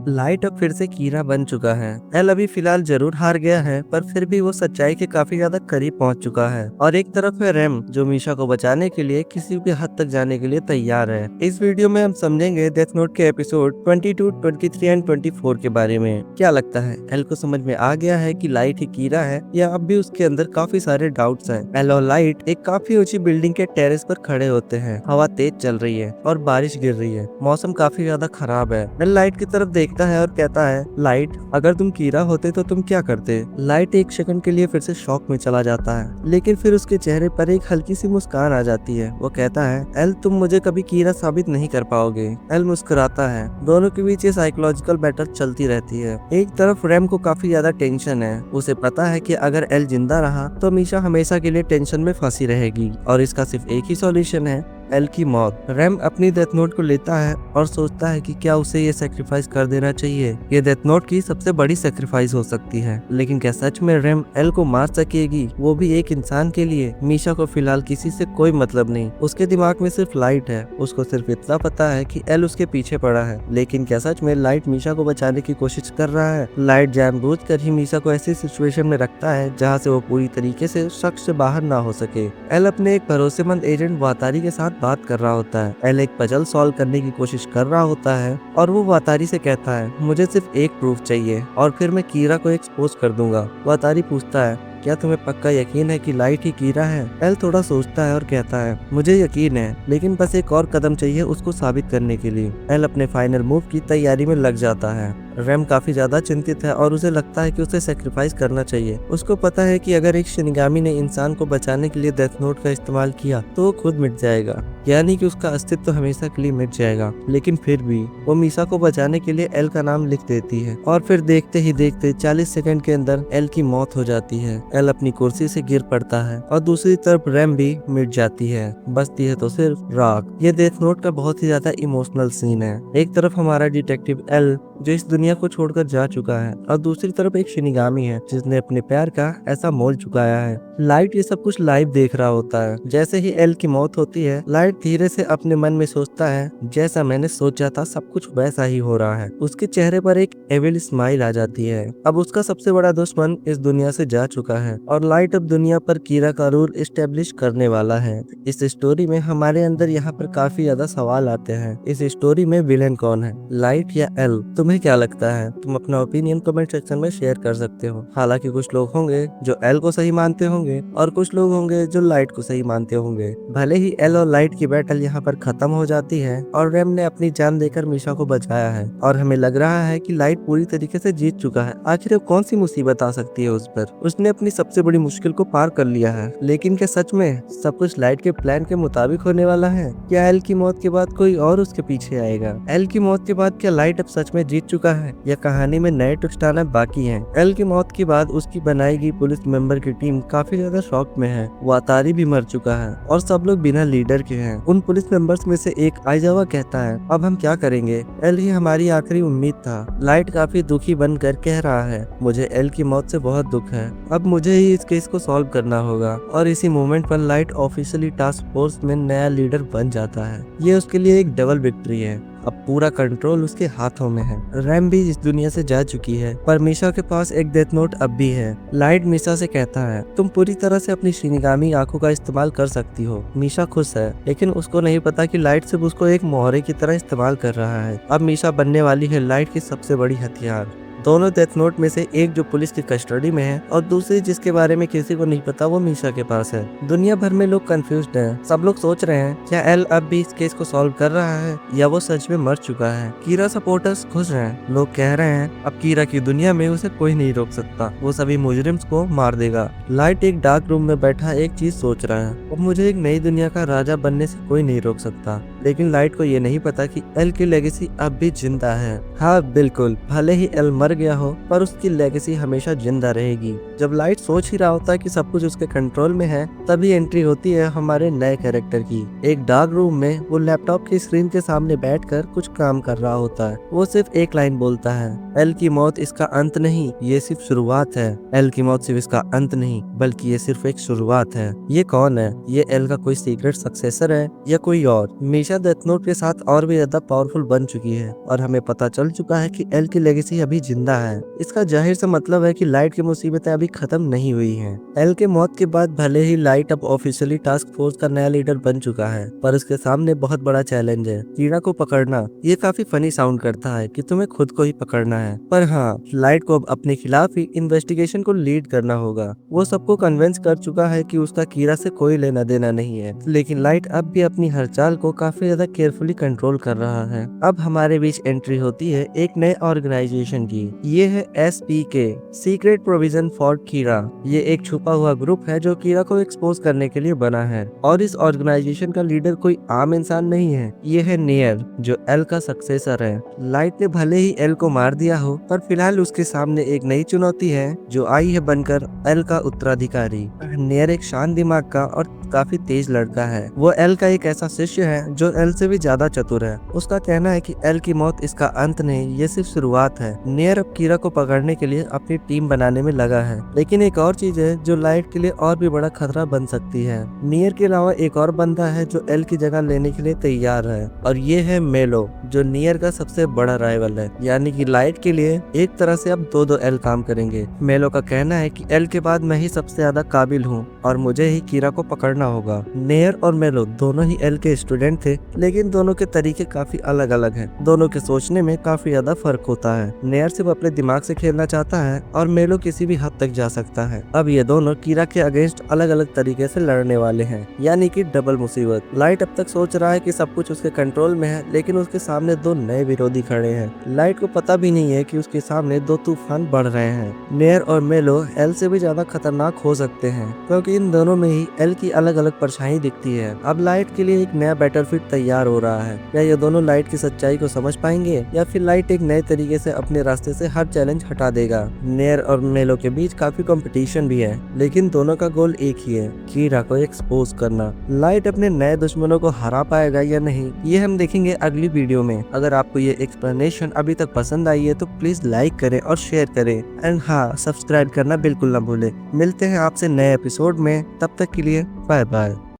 Light अब फिर से कीरा बन चुका है। एल अभी फिलहाल जरूर हार गया है, पर फिर भी वो सच्चाई के काफी ज्यादा करीब पहुंच चुका है। और एक तरफ है रेम, जो मीशा को बचाने के लिए किसी भी हद तक जाने के लिए तैयार है। इस वीडियो में हम समझेंगे डेथ नोट के एपिसोड 22, 23 एंड 24 के बारे में। क्या लगता है, एल को समझ में आ गया है कि लाइट ही कीरा है, या अब भी उसके अंदर काफी सारे डाउट्स हैं? एल और लाइट एक काफी ऊंची बिल्डिंग के टेरेस पर खड़े होते हैं। हवा तेज चल रही है और बारिश गिर रही है। मौसम काफी ज्यादा खराब है। एल लाइट की तरफ देखता है और कहता है, लाइट, अगर तुम कीरा होते तो तुम क्या करते? लाइट एक सेकंड के लिए फिर से शॉक में चला जाता है, लेकिन फिर उसके चेहरे पर एक हल्की सी मुस्कान आ जाती है। वो कहता है, एल, तुम मुझे कभी कीरा साबित नहीं कर पाओगे। एल मुस्कुराता है। दोनों के बीच ये साइकोलॉजिकल बैटल चलती रहती है। एक तरफ रैम को काफी ज्यादा टेंशन है। उसे पता है कि अगर एल जिंदा रहा तो मीशा हमेशा के लिए टेंशन में फंसी रहेगी, और इसका सिर्फ एक ही सॉल्यूशन है, एल की मौत। रैम अपनी डेथ नोट को लेता है और सोचता है कि क्या उसे ये सेक्रीफाइस कर देना चाहिए। ये डेथ नोट की सबसे बड़ी सेक्रीफाइस हो सकती है, लेकिन क्या सच में रैम एल को मार सकेगी, वो भी एक इंसान के लिए? मीशा को फिलहाल किसी से कोई मतलब नहीं। उसके दिमाग में सिर्फ लाइट है। उसको सिर्फ इतना पता है कि एल उसके पीछे पड़ा है। लेकिन क्या सच में लाइट मीशा को बचाने की कोशिश कर रहा है? लाइट जानबूझकर ही मीशा को ऐसी सिचुएशन में रखता है जहाँ से वो पूरी तरीके से शक से बाहर ना हो सके। एल अपने एक भरोसेमंद एजेंट वातारी के साथ बात कर रहा होता है। एल एक पजल सॉल्व करने की कोशिश कर रहा होता है और वो वातारी से कहता है, मुझे सिर्फ एक प्रूफ चाहिए और फिर मैं कीरा को एक्सपोज कर दूंगा। वातारी पूछता है, क्या तुम्हें पक्का यकीन है कि लाइट ही कीरा है? एल थोड़ा सोचता है और कहता है, मुझे यकीन है, लेकिन बस एक और कदम चाहिए उसको साबित करने के लिए। एल अपने फाइनल मूव की तैयारी में लग जाता है। रैम काफी ज्यादा चिंतित है और उसे लगता है कि उसे सेक्रीफाइस करना चाहिए। उसको पता है कि अगर एक शिनिगामी ने इंसान को बचाने के लिए डेथ नोट का इस्तेमाल किया तो वो खुद मिट जाएगा, यानी कि उसका अस्तित्व हमेशा के लिए मिट जाएगा। लेकिन फिर भी वो मीशा को बचाने के लिए एल का नाम लिख देती है, और फिर देखते ही देखते 40 सेकंड के अंदर एल की मौत हो जाती है। एल अपनी कुर्सी से गिर पड़ता है और दूसरी तरफ रैम भी मिट जाती है। बचती है तो सिर्फ राख। ये डेथ नोट का बहुत ही ज्यादा इमोशनल सीन है। एक तरफ हमारा डिटेक्टिव एल, जो इस दुनिया को छोड़कर जा चुका है, और दूसरी तरफ एक शिनिगामी है जिसने अपने प्यार का ऐसा मोल चुकाया है। लाइट ये सब कुछ लाइव देख रहा होता है। जैसे ही एल की मौत होती है, लाइट धीरे से अपने मन में सोचता है, जैसा मैंने सोचा था सब कुछ वैसा ही हो रहा है। उसके चेहरे पर एक एविल स्माइल आ जाती है। अब उसका सबसे बड़ा दुश्मन इस दुनिया से जा चुका है और लाइट अब दुनिया पर कीरा का रूल एस्टेब्लिश करने वाला है। इस स्टोरी में हमारे अंदर यहाँ पर काफी ज्यादा सवाल आते हैं। इस स्टोरी में विलेन कौन है, लाइट या एल? तुम्हें क्या लगता है? तुम अपना ओपिनियन कमेंट सेक्शन में शेयर कर सकते हो। हालांकि कुछ लोग होंगे जो एल को सही मानते होंगे और कुछ लोग होंगे जो लाइट को सही मानते होंगे। भले ही एल और लाइट की बैटल यहाँ पर खत्म हो जाती है और रैम ने अपनी जान देकर मीशा को बचाया है, और हमें लग रहा है कि लाइट पूरी तरीके से जीत चुका है। आखिर कौन सी मुसीबत आ सकती है उस पर? उसने अपनी सबसे बड़ी मुश्किल को पार कर लिया है। लेकिन क्या सच में सब कुछ लाइट के प्लान के मुताबिक होने वाला है? क्या एल की मौत के बाद कोई और उसके पीछे आएगा? एल की मौत के बाद क्या लाइट अब सच में जीत चुका है, या कहानी में नए ट्विस्ट आना बाकी है? एल की मौत के बाद उसकी बनाई गई पुलिस मेंबर की टीम काफी ज्यादा शॉक में है। वातारी भी मर चुका है और सब लोग बिना लीडर के हैं। उन पुलिस मेंबर्स में से एक आइजावा कहता है, अब हम क्या करेंगे? एल ही हमारी आखिरी उम्मीद था। लाइट काफी दुखी बनकर कह रहा है, मुझे एल की मौत से बहुत दुख है। अब मुझे ही इस केस को सॉल्व करना होगा। और इसी मोमेंट पर लाइट ऑफिशियली टास्क फोर्स में नया लीडर बन जाता है। ये उसके लिए एक डबल विक्ट्री है। अब पूरा कंट्रोल उसके हाथों में है। रैम भी इस दुनिया से जा चुकी है, पर मीशा के पास एक डेथ नोट अब भी है। लाइट मीशा से कहता है, तुम पूरी तरह से अपनी शिनिगामी आंखों का इस्तेमाल कर सकती हो। मीशा खुश है, लेकिन उसको नहीं पता कि लाइट सिर्फ उसको एक मोहरे की तरह इस्तेमाल कर रहा है। अब मीशा बनने वाली है लाइट की सबसे बड़ी हथियार। दोनों डेथ नोट में से एक जो पुलिस की कस्टडी में है और दूसरी जिसके बारे में किसी को नहीं पता, वो मीशा के पास है। दुनिया भर में लोग कंफ्यूज्ड हैं। सब लोग सोच रहे हैं, क्या एल अब भी इस केस को सॉल्व कर रहा है या वो सच में मर चुका है? कीरा सपोर्टर्स खुश हैं। लोग कह रहे हैं अब कीरा की दुनिया में उसे कोई नहीं रोक सकता, वो सभी मुजरिम्स को मार देगा। लाइट एक डार्क रूम में बैठा एक चीज सोच रहा है, अब मुझे एक नई दुनिया का राजा बनने से कोई नहीं रोक सकता। लेकिन लाइट को ये नहीं पता कि एल की लेगेसी अब भी जिंदा है। हाँ बिल्कुल, भले ही एल मर गया हो, पर उसकी लेगेसी हमेशा जिंदा रहेगी। जब लाइट सोच ही रहा होता है कि सब कुछ उसके कंट्रोल में है, तभी एंट्री होती है हमारे नए कैरेक्टर की। एक डार्क रूम में वो लैपटॉप की स्क्रीन के सामने बैठकर कुछ काम कर रहा होता है। वो सिर्फ एक लाइन बोलता है, एल की मौत इसका अंत नहीं, ये सिर्फ शुरुआत है। एल की मौत सिर्फ इसका अंत नहीं बल्कि ये सिर्फ एक शुरुआत है। ये कौन है? ये एल का कोई सीक्रेट सक्सेसर है या कोई और? मीशा डेथ नोट के साथ और भी ज्यादा पावरफुल बन चुकी है और हमें पता चल चुका है कि एल की लेगेसी अभी जिंदा है। इसका जाहिर सा मतलब है कि लाइट की मुसीबतें अभी खत्म नहीं हुई हैं। एल के मौत के बाद भले ही लाइट अब ऑफिशियली टास्क फोर्स का नया लीडर बन चुका है, पर उसके सामने बहुत बड़ा चैलेंज है, कीड़ा को पकड़ना। ये काफी फनी साउंड करता है कि तुम्हें खुद को ही पकड़ना है, पर हाँ, लाइट को अब अपने खिलाफ ही इन्वेस्टिगेशन को लीड करना होगा। वो सबको कन्विंस कर चुका है कि उसका कीड़ा से कोई लेना देना नहीं है, लेकिन लाइट अब भी अपनी हर चाल को काफी ज्यादा केयरफुली कंट्रोल कर रहा है। अब हमारे बीच एंट्री होती है एक नए ऑर्गेनाइजेशन की। ये है SPK, सीक्रेट प्रोविजन फॉर कीड़ा। ये एक छुपा हुआ ग्रुप है जो कीड़ा को एक्सपोज करने के लिए बना है, और इस ऑर्गेनाइजेशन का लीडर कोई आम इंसान नहीं है, ये है नियर, जो एल का सक्सेसर है। लाइट ने भले ही एल को मार दिया हो, पर फिलहाल उसके सामने एक नई चुनौती है जो आई है बनकर एल का उत्तराधिकारी। नियर एक शांत दिमाग का और काफी तेज लड़का है। वो एल का एक ऐसा शिष्य है जो एल से भी ज्यादा चतुर है। उसका कहना है कि एल की मौत इसका अंत नहीं, ये सिर्फ शुरुआत है। नियर अब कीड़ा को पकड़ने के लिए अपनी टीम बनाने में लगा है, लेकिन एक और चीज है जो लाइट के लिए और भी बड़ा खतरा बन सकती है। नियर के अलावा एक और बंदा है जो एल की जगह लेने के लिए तैयार है, और ये है मेलो, जो नियर का सबसे बड़ा राइवल है। यानी कि लाइट के लिए एक तरह से अब दो एल काम करेंगे। मेलो का कहना है कि एल के बाद मैं ही सबसे ज्यादा काबिल हूँ और मुझे ही कीड़ा को पकड़ना होगा। नियर और मेलो दोनों ही एल के स्टूडेंट थे, लेकिन दोनों के तरीके काफी अलग अलग हैं। दोनों के सोचने में काफी ज्यादा फर्क होता है। नियर सिर्फ अपने दिमाग से खेलना चाहता है और मेलो किसी भी हद तक जा सकता है। अब ये दोनों कीड़ा के अगेंस्ट अलग अलग तरीके से लड़ने वाले हैं, यानी कि डबल मुसीबत। लाइट अब तक सोच रहा है कि सब कुछ उसके कंट्रोल में है, लेकिन उसके सामने दो नए विरोधी खड़े हैं। लाइट को पता भी नहीं है कि उसके सामने दो तूफान बढ़ रहे हैं। नियर और मेलो एल से भी ज्यादा खतरनाक हो सकते हैं, क्योंकि इन दोनों में ही एल की अलग अलग परछाई दिखती है। अब लाइट के लिए एक नया बैटलफील्ड तैयार हो रहा है। क्या ये दोनों लाइट की सच्चाई को समझ पाएंगे, या फिर लाइट एक नए तरीके से अपने रास्ते से हर चैलेंज हटा देगा? नियर और मेलो के बीच काफी कंपटीशन भी है, लेकिन दोनों का गोल एक ही है, कीड़ा को एक्सपोज करना। लाइट अपने नए दुश्मनों को हरा पाएगा या नहीं, ये हम देखेंगे अगली वीडियो में। अगर आपको ये एक्सप्लेनेशन अभी तक पसंद आई है तो प्लीज लाइक करें और शेयर करें, एंड हाँ, सब्सक्राइब करना बिल्कुल ना भूलें। मिलते हैं आपसे नए एपिसोड में, तब तक के लिए बाय बाय।